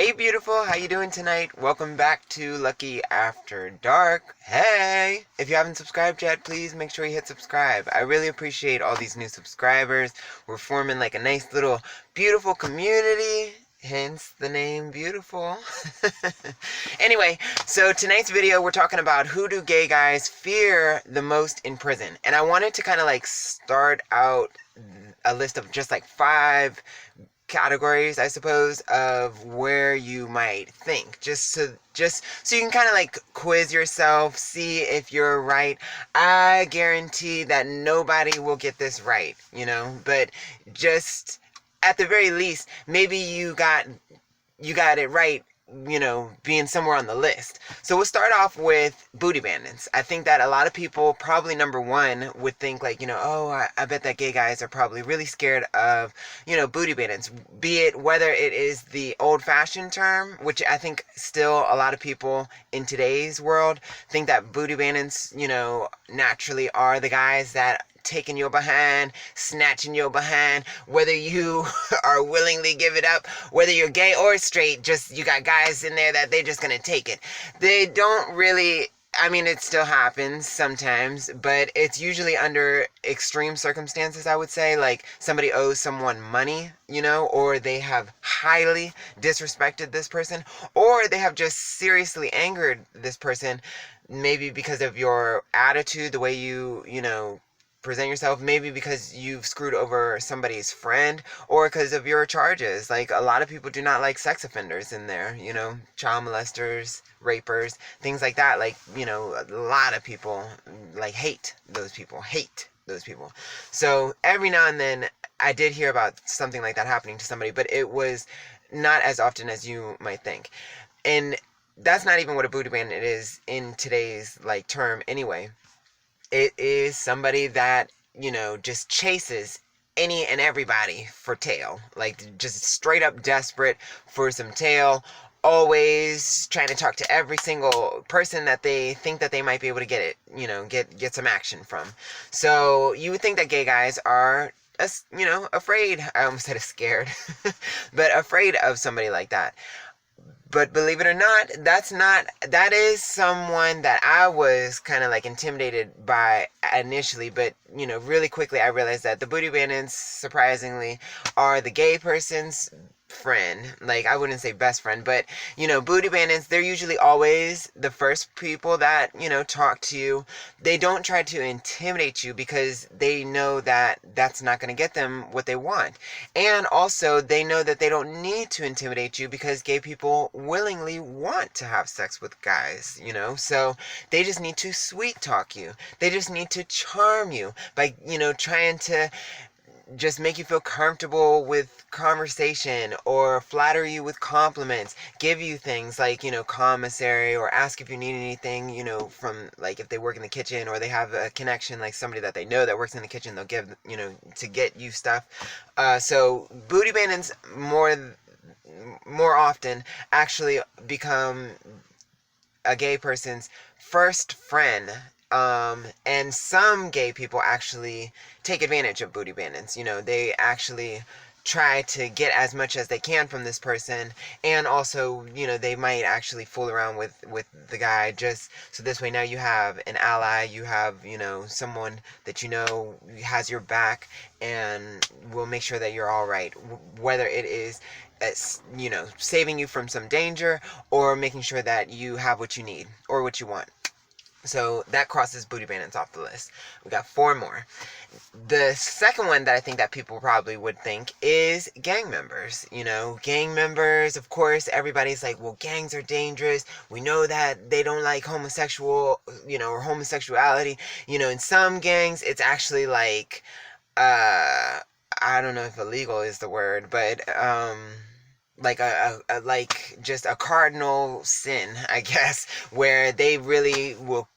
Hey beautiful, how you doing tonight? Welcome back to Lucky After Dark. Hey! If you haven't subscribed yet, please make sure you hit subscribe. I really appreciate all these new subscribers. We're forming like a nice little beautiful community. Hence the name Beautiful. Anyway, so tonight's video we're talking about who do gay guys fear the most in prison. And I wanted to kind of like start out a list of just like 5 categories, I suppose, of where you might think, just so you can kind of like quiz yourself, see if you're right. I guarantee that nobody will get this right, but just at the very least, maybe you got it right, being somewhere on the list. So we'll start off with booty bandits. I think that a lot of people, probably number one, would think like, oh, I bet that gay guys are probably really scared of, booty bandits. Be it whether it is the old-fashioned term, which I think still a lot of people in today's world think that booty bandits, naturally are the guys that taking your behind, snatching your behind, whether you are willingly give it up, whether you're gay or straight, just you got guys in there that they're just gonna take it. They don't really, I mean, it still happens sometimes, but it's usually under extreme circumstances, I would say, like somebody owes someone money, or they have highly disrespected this person, or they have just seriously angered this person, maybe because of your attitude, the way you present yourself, maybe because you've screwed over somebody's friend, or because of your charges. Like, a lot of people do not like sex offenders in there, child molesters, rapers, things like that. Like, a lot of people like hate those people. So every now and then I did hear about something like that happening to somebody, but it was not as often as you might think. And that's not even what a booty bandit is in today's like term anyway. It is somebody that, just chases any and everybody for tail. Like, just straight up desperate for some tail. Always trying to talk to every single person that they think that they might be able to get it, get some action from. So you would think that gay guys are, afraid. I almost said scared. But afraid of somebody like that. But believe it or not, that is someone that I was kind of like intimidated by initially, but really quickly I realized that the booty bandits, surprisingly, are the gay person's friend. Like, I wouldn't say best friend, but booty bandits, they're usually always the first people that talk to you. They don't try to intimidate you because they know that that's not going to get them what they want. And also they know that they don't need to intimidate you because gay people willingly want to have sex with guys, so they just need to sweet talk you. They just need to charm you by trying to just make you feel comfortable with conversation, or flatter you with compliments, give you things like, commissary, or ask if you need anything, from, like, if they work in the kitchen, or they have a connection, like somebody that they know that works in the kitchen, they'll give, to get you stuff. So booty bandits more often actually become a gay person's first friend. And some gay people actually take advantage of booty bandits. They actually try to get as much as they can from this person, and also, they might actually fool around with the guy, just so this way now you have an ally, you have, someone that has your back and will make sure that you're all right, whether it is saving you from some danger, or making sure that you have what you need or what you want. So that crosses booty bandits off the list. We got 4 more. The second one that I think that people probably would think is gang members. Gang members, of course, everybody's like, well, gangs are dangerous. We know that they don't like homosexual, or homosexuality. In some gangs, it's actually like, I don't know if illegal is the word, but, like like just a cardinal sin, I guess, where they really will,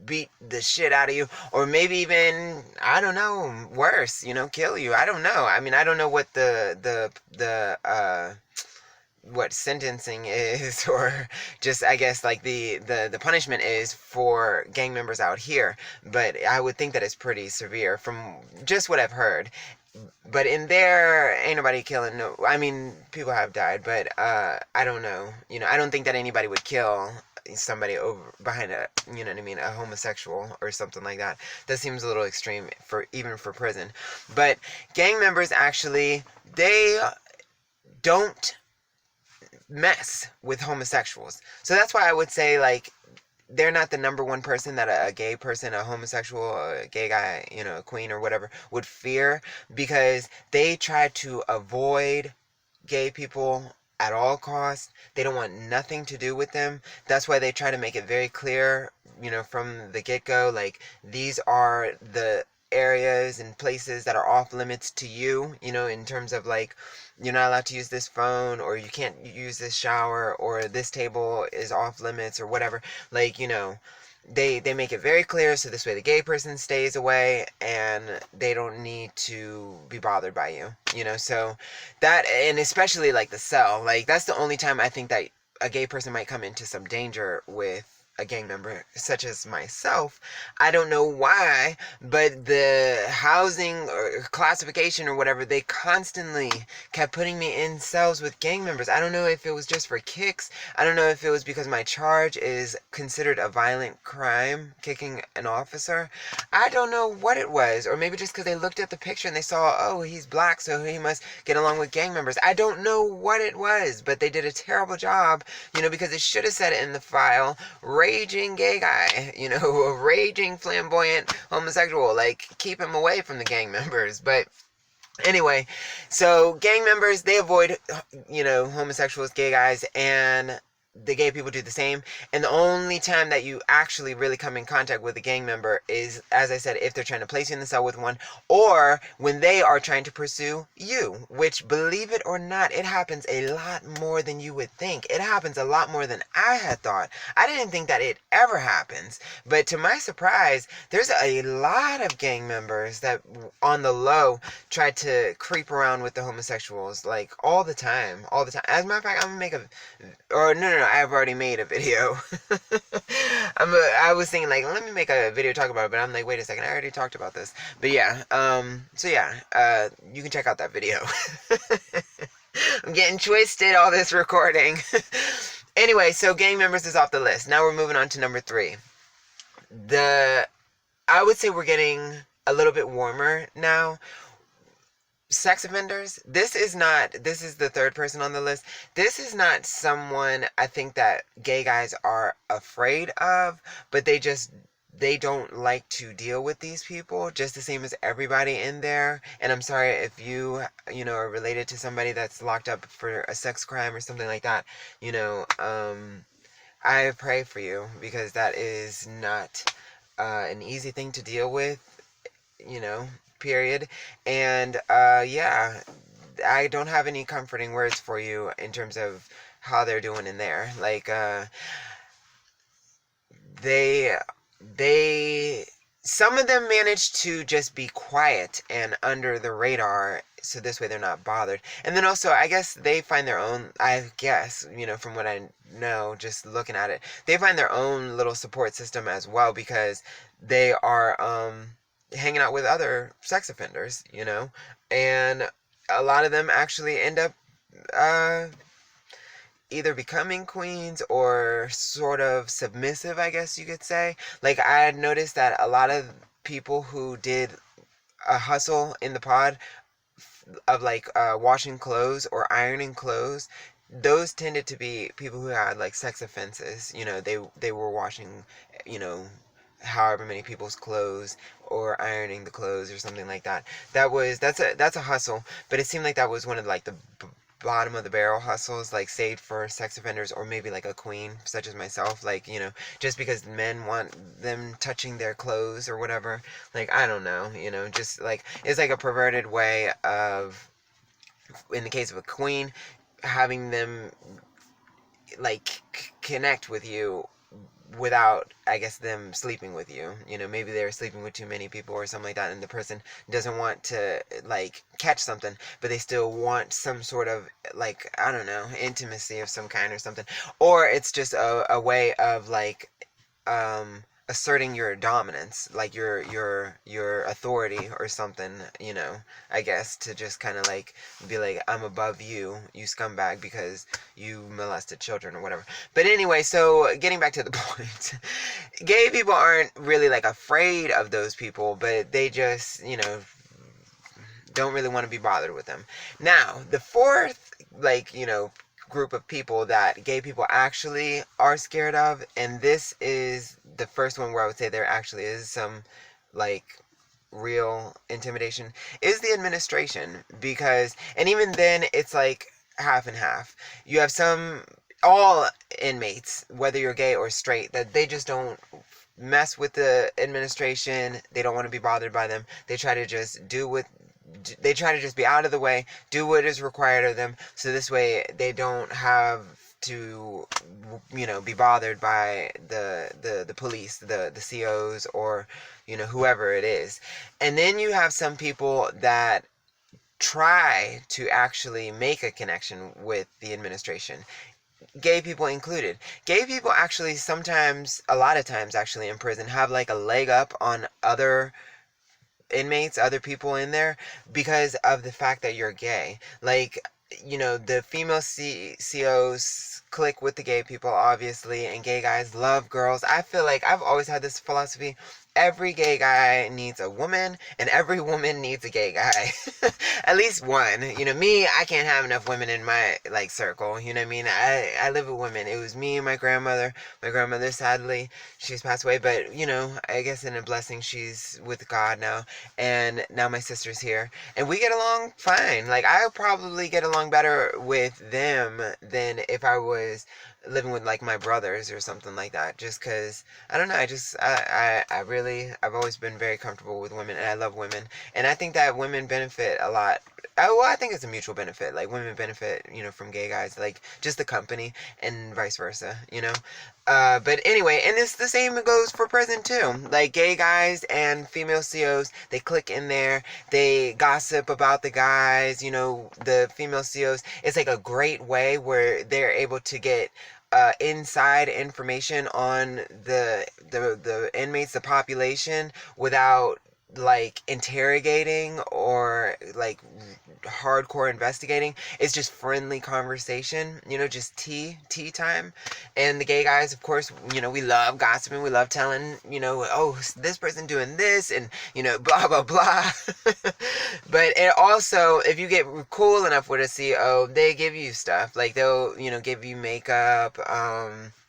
beat the shit out of you, or maybe even, I don't know, worse, kill you. I don't know. I mean, I don't know what the what sentencing is, or just, I guess, like the punishment is for gang members out here, but I would think that it's pretty severe from just what I've heard. But in there, ain't nobody killing. No, I mean, people have died, but I don't know. I don't think that anybody would kill somebody over behind a, you know what I mean, a homosexual or something like that. That seems a little extreme for even for prison. But gang members actually, they don't mess with homosexuals. So that's why I would say, like, they're not the number one person that a gay person, a homosexual, a gay guy, a queen or whatever would fear, because they try to avoid gay people at all costs. They don't want nothing to do with them. That's why they try to make it very clear, from the get-go, like, these are the areas and places that are off limits to you, in terms of, like, you're not allowed to use this phone, or you can't use this shower, or this table is off limits, or whatever. Like, they make it very clear, so this way the gay person stays away and they don't need to be bothered by you, so that, and especially like the cell, like, that's the only time I think that a gay person might come into some danger with a gang member such as myself. I don't know why, but the housing or classification or whatever, they constantly kept putting me in cells with gang members. I don't know if it was just for kicks. I don't know if it was because my charge is considered a violent crime, kicking an officer. I don't know what it was. Or maybe just because they looked at the picture and they saw, oh, he's black, so he must get along with gang members. I don't know what it was, but they did a terrible job, because it should have said it in the file, raging gay guy, a raging flamboyant homosexual, like, keep him away from the gang members. But anyway, so gang members, they avoid, homosexuals, gay guys, and the gay people do the same. And the only time that you actually really come in contact with a gang member is, as I said, if they're trying to place you in the cell with one, or when they are trying to pursue you, which, believe it or not, it happens a lot more than you would think. It happens a lot more than I had thought. I didn't think that it ever happens, but to my surprise, there's a lot of gang members that, on the low, try to creep around with the homosexuals, like, all the time. As a matter of fact, I'm gonna make no, I've already made a video. I was thinking, like, let me make a video talk about it, but I'm like, wait a second, I already talked about this. But yeah, so yeah, you can check out that video. I'm getting twisted, all this recording. Anyway, so gang members is off the list. Now we're moving on to number 3. I would say we're getting a little bit warmer now. Sex offenders, this is the third person on the list. This is not someone I think that gay guys are afraid of, but they don't like to deal with these people, just the same as everybody in there. And I'm sorry if you are related to somebody that's locked up for a sex crime or something like that. I pray for you, because that is not an easy thing to deal with, period. And yeah, I don't have any comforting words for you in terms of how they're doing in there. Like, they some of them manage to just be quiet and under the radar, so this way they're not bothered. And then also, I guess they find their own, I guess, from what I know, just looking at it, they find their own little support system as well, because they are hanging out with other sex offenders, and a lot of them actually end up either becoming queens or sort of submissive, I guess you could say. Like, I had noticed that a lot of people who did a hustle in the pod of, like, washing clothes or ironing clothes, those tended to be people who had, like, sex offenses. They were washing, however many people's clothes, or ironing the clothes or something like that. That's a hustle, but it seemed like that was one of, like, the bottom of the barrel hustles, like, saved for sex offenders, or maybe like a queen such as myself, like, just because men want them touching their clothes or whatever. Like, I don't know, just like, it's like a perverted way of, in the case of a queen, having them, like, connect with you without, I guess, them sleeping with you. Maybe they're sleeping with too many people or something like that, and the person doesn't want to, like, catch something, but they still want some sort of, like, I don't know, intimacy of some kind or something. Or it's just a way of, like, asserting your dominance, like your authority or something, I guess, to just kind of like be like, I'm above you, you scumbag, because you molested children or whatever. But anyway, so getting back to the point, gay people aren't really like afraid of those people, but they just, don't really want to be bothered with them. Now, the fourth, like, group of people that gay people actually are scared of, and this is the first one where I would say there actually is some, like, real intimidation, is the administration. Because, and even then, it's like half and half. You have all inmates, whether you're gay or straight, that they just don't mess with the administration. They don't want to be bothered by them. They try to just be out of the way, do what is required of them, so this way they don't have to, be bothered by the police, the COs, or, whoever it is. And then you have some people that try to actually make a connection with the administration, gay people included. Gay people actually sometimes, a lot of times actually, in prison have like a leg up on other inmates, other people in there, because of the fact that you're gay. Like, the female COs click with the gay people, obviously, and gay guys love girls. I feel like I've always had this philosophy: every gay guy needs a woman, and every woman needs a gay guy. At least one. Me, I can't have enough women in my, like, circle. You know what I mean? I live with women. It was me and my grandmother. My grandmother, sadly, she's passed away, but, I guess in a blessing, she's with God now, and now my sister's here, and we get along fine. Like, I probably get along better with them than if I was living with, like, my brothers or something like that, just because, I don't know, I've always been very comfortable with women, and I love women, and I think that women benefit a lot. I think it's a mutual benefit. Like, women benefit, from gay guys, like, just the company, and vice versa. But anyway, and it's the same goes for prison too. Like, gay guys and female COs, they click in there, they gossip about the guys, the female COs. It's like a great way where they're able to get inside information on the inmates, the population, without, like, interrogating or, like, hardcore investigating. It's just friendly conversation, just tea time. And the gay guys, of course, we love gossiping, we love telling, oh, this person doing this, and, blah blah blah. But it also, if you get cool enough with a CO, they give you stuff. Like, they'll, give you makeup,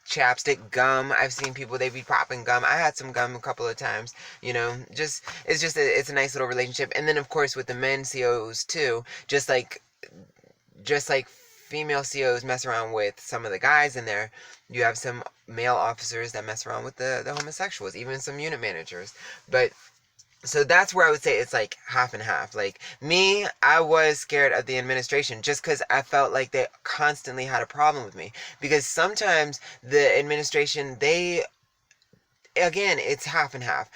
chapstick, gum. I've seen people, they be popping gum. I had some gum a couple of times. It's a nice little relationship. And then, of course, with the men COs too, just like female COs mess around with some of the guys in there, you have some male officers that mess around with the homosexuals, even some unit managers. But so that's where I would say it's like half and half. Like, me, I was scared of the administration just because I felt like they constantly had a problem with me. Because sometimes the administration, again, it's half and half.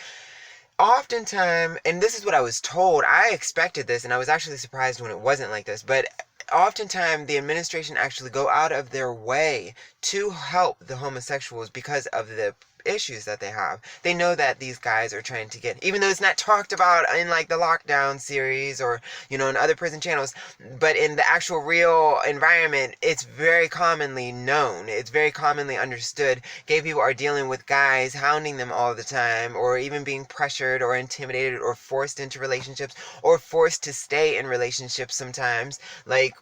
Oftentimes, and this is what I was told, I expected this, and I was actually surprised when it wasn't like this, but oftentimes the administration actually go out of their way to help the homosexuals because of the issues that they have. They know that these guys are trying to get, even though it's not talked about in, like, the lockdown series or, in other prison channels, but in the actual real environment, it's very commonly known. It's very commonly understood. Gay people are dealing with guys hounding them all the time, or even being pressured or intimidated or forced into relationships, or forced to stay in relationships sometimes. Like,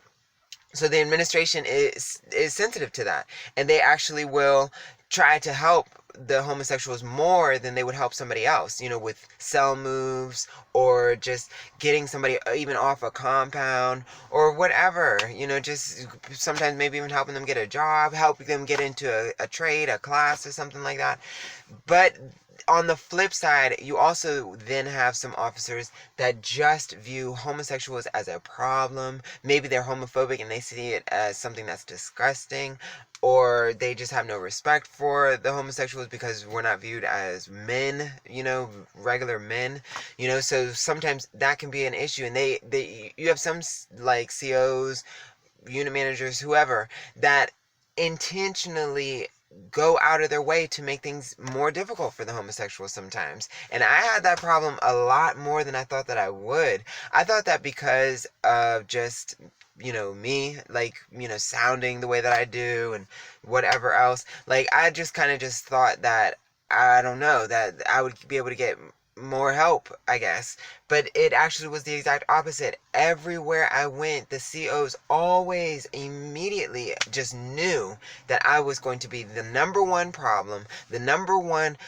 so the administration is sensitive to that, and they actually will try to help the homosexuals more than they would help somebody else, with cell moves, or just getting somebody even off a compound, or whatever, just sometimes maybe even helping them get a job, helping them get into a trade, a class, or something like that. But on the flip side, you also then have some officers that just view homosexuals as a problem. Maybe they're homophobic and they see it as something that's disgusting, or they just have no respect for the homosexuals because we're not viewed as men, regular men, so sometimes that can be an issue. And you have some, like, COs, unit managers, whoever, that intentionally go out of their way to make things more difficult for the homosexuals sometimes. And I had that problem a lot more than I thought that I would. I thought that because of just, me, like, sounding the way that I do and whatever else, like, I just kind of just thought that, I don't know, that I would be able to get more help, I guess. But it actually was the exact opposite. Everywhere I went, the COs always immediately just knew that I was going to be the number one problem, the number one,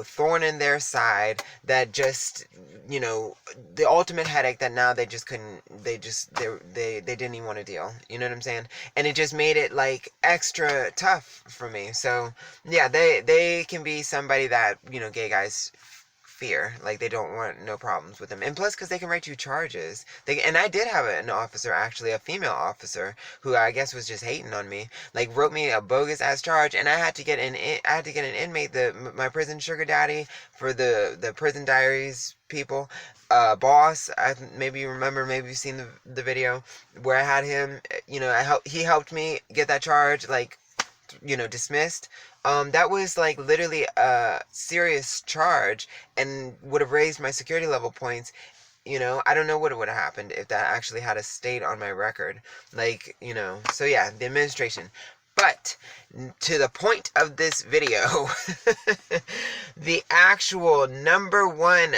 thorn in their side, that just, the ultimate headache that now they just couldn't, they didn't even want to deal. You know what I'm saying? And it just made it like extra tough for me. So yeah, they can be somebody that, gay guys fear. Like, they don't want no problems with them. And plus, because they can write you charges. And I did have an officer, actually, a female officer, who I guess was just hating on me. Like, wrote me a bogus ass charge, and I had to get an inmate, my prison sugar daddy, for the prison diaries people. Boss, maybe you remember, maybe you've seen the video where I had him. He helped me get that charge, like, dismissed. That was like literally a serious charge and would have raised my security level points. I don't know what would have happened if that actually had a state on my record. Like, so yeah, the administration. But to the point of this video, the actual number one,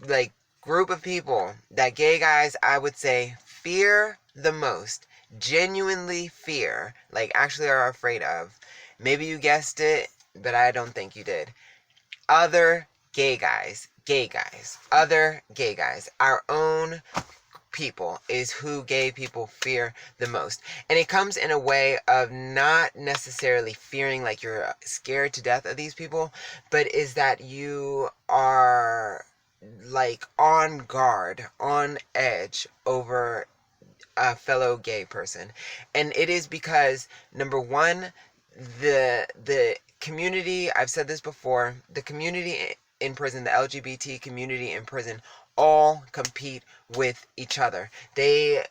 like, group of people that gay guys, I would say, fear the most, genuinely fear, like, actually are afraid of. Maybe you guessed it, but I don't think you did. Other gay guys, other gay guys, our own people is who gay people fear the most. And it comes in a way of not necessarily fearing like you're scared to death of these people, but is that you are like on guard, on edge over a fellow gay person. And it is because, number one, the community, I've said this before, the community in prison, the LGBT community in prison, all compete with each other. They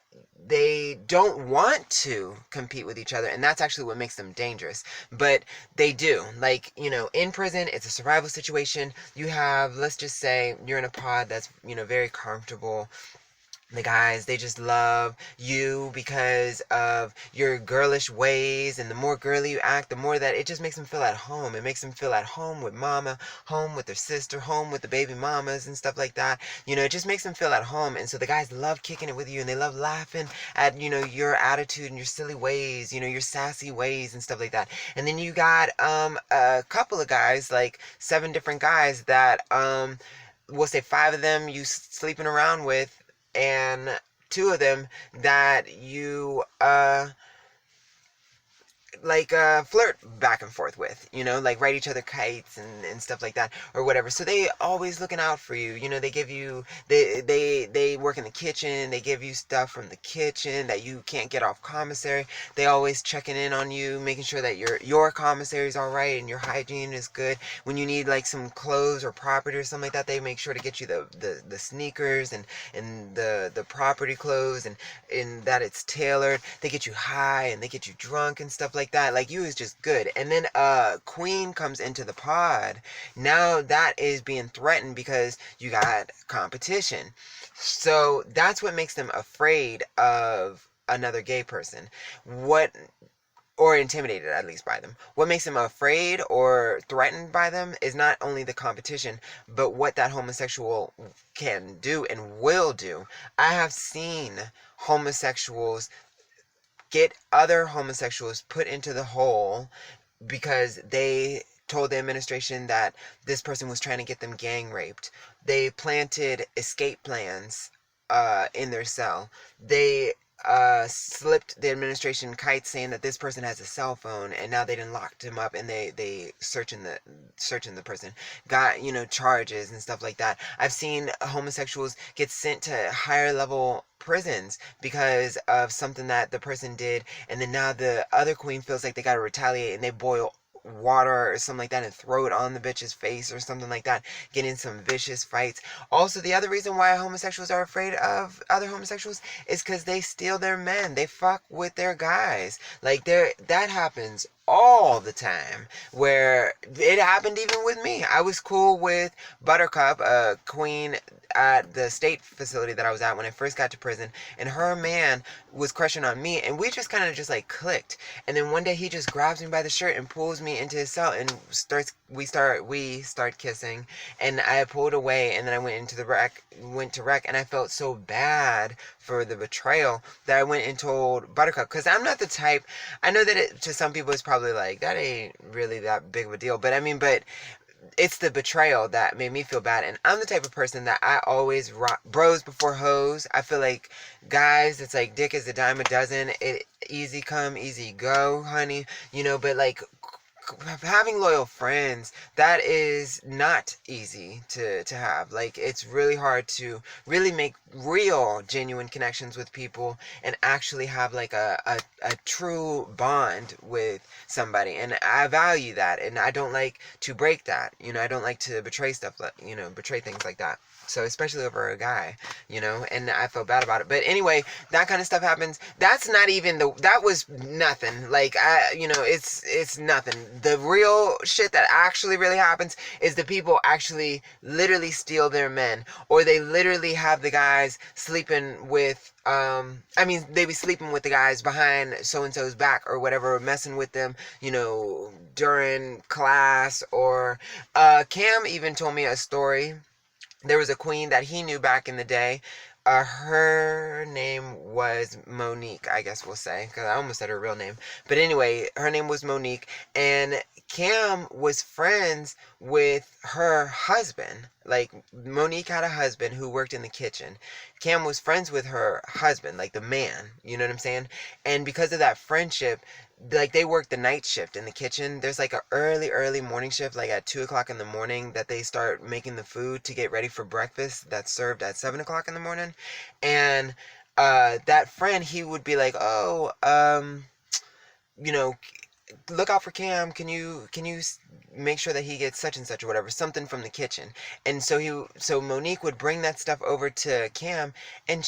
don't want to compete with each other, and that's actually what makes them dangerous. But they do. Like, in prison, it's a survival situation. You have, let's just say, you're in a pod that's, very comfortable. The guys, they just love you because of your girlish ways, and the more girly you act, the more that it just makes them feel at home. It makes them feel at home with mama, home with their sister, home with the baby mamas and stuff like that. It just makes them feel at home. And so the guys love kicking it with you, and they love laughing at, your attitude and your silly ways, your sassy ways and stuff like that. And then you got a couple of guys, like 7 different guys that we'll say 5 of them you sleeping around with, and 2 of them that you flirt back and forth with, like write each other kites and stuff like that or whatever. So they always looking out for you. They give you, they work in the kitchen. They give you stuff from the kitchen that you can't get off commissary. They always checking in on you, making sure that your commissary is all right and your hygiene is good. When you need like some clothes or property or something like that, they make sure to get you the sneakers and the property clothes, and that it's tailored. They get you high and they get you drunk and stuff like that. Like, you is just good. And then Queen comes into the pod. Now that is being threatened because you got competition. So that's what makes them afraid of another gay person. Or intimidated, at least, by them. What makes them afraid or threatened by them is not only the competition, but what that homosexual can do and will do. I have seen homosexuals get other homosexuals put into the hole because they told the administration that this person was trying to get them gang raped. They planted escape plans in their cell. They slipped the administration kites saying that this person has a cell phone, and now they done locked him up, and they searching the person, got charges and stuff like that. I've seen homosexuals get sent to higher level prisons because of something that the person did, and then now the other queen feels like they gotta retaliate, and they boil water or something like that and throw it on the bitch's face or something like that, get in some vicious fights. Also, the other reason why homosexuals are afraid of other homosexuals is because they steal their men. They fuck with their guys. Like, that happens all the time, where it happened even with me. I was cool with Buttercup, a queen at the state facility that I was at when I first got to prison, and her man was crushing on me, and we just kind of just like clicked. And then one day he just grabs me by the shirt and pulls me into his cell and we start kissing, and I pulled away, and then I went to rec, and I felt so bad for the betrayal that I went and told Buttercup, because I'm not the type. I know that to some people it's probably like, that ain't really that big of a deal, but I mean, but it's the betrayal that made me feel bad. And I'm the type of person that I always rock bros before hoes. I feel like, guys, it's like dick is a dime a dozen. It easy come, easy go, honey. But like, having loyal friends, that is not easy to have. Like, it's really hard to really make real genuine connections with people and actually have like a true bond with somebody. And I value that, and I don't like to break that. I don't like to betray stuff, betray things like that. So especially over a guy, and I felt bad about it. But anyway, that kind of stuff happens. That's not even that was nothing. Like, it's nothing. The real shit that actually really happens is the people actually literally steal their men, or they literally have the guys sleeping with, they be sleeping with the guys behind so-and-so's back or whatever, messing with them, during class. Or, Cam even told me a story. There was a queen that he knew back in the day. Her name was Monique, I guess we'll say, because I almost said her real name. But anyway, her name was Monique, and Cam was friends with her husband. Like, Monique had a husband who worked in the kitchen. Cam was friends with her husband, like the man, you know what I'm saying? And because of that friendship, like, they work the night shift in the kitchen. There's like a early morning shift, like at 2 o'clock in the morning, that they start making the food to get ready for breakfast that's served at 7 o'clock in the morning. And that friend, he would be like, oh, look out for Cam. Can you make sure that he gets such and such or whatever, something from the kitchen. And so Monique would bring that stuff over to Cam, and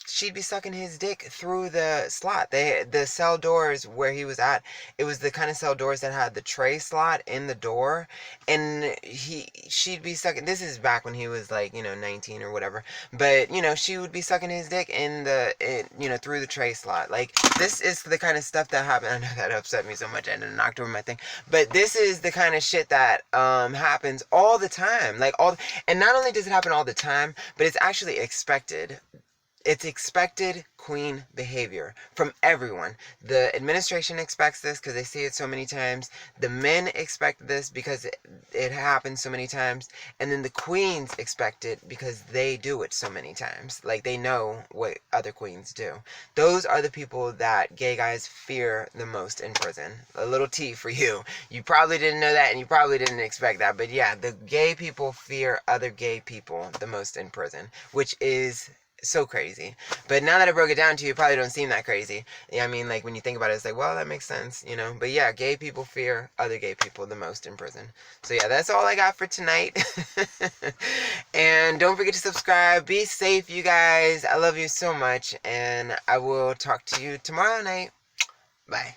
she'd be sucking his dick through the slot. The cell doors where he was at, it was the kind of cell doors that had the tray slot in the door, and she'd be sucking. This is back when he was like 19 or whatever, but she would be sucking his dick through the tray slot. Like, this is the kind of stuff that happened. I know that upset me so much I ended up knocked over my thing, but this is the kind of shit that happens all the time. And not only does it happen all the time, but it's actually expected. It's expected queen behavior from everyone. The administration expects this because they see it so many times. The men expect this because it happens so many times. And then the queens expect it because they do it so many times. Like, they know what other queens do. Those are the people that gay guys fear the most in prison. A little tea for you. You probably didn't know that, and you probably didn't expect that. But yeah, the gay people fear other gay people the most in prison, which is so crazy. But now that I broke it down to you, it probably don't seem that crazy. Yeah, I mean, like, when you think about it, it's like, well, that makes sense, But yeah, gay people fear other gay people the most in prison. So yeah, that's all I got for tonight. And don't forget to subscribe. Be safe, you guys. I love you so much, and I will talk to you tomorrow night. Bye.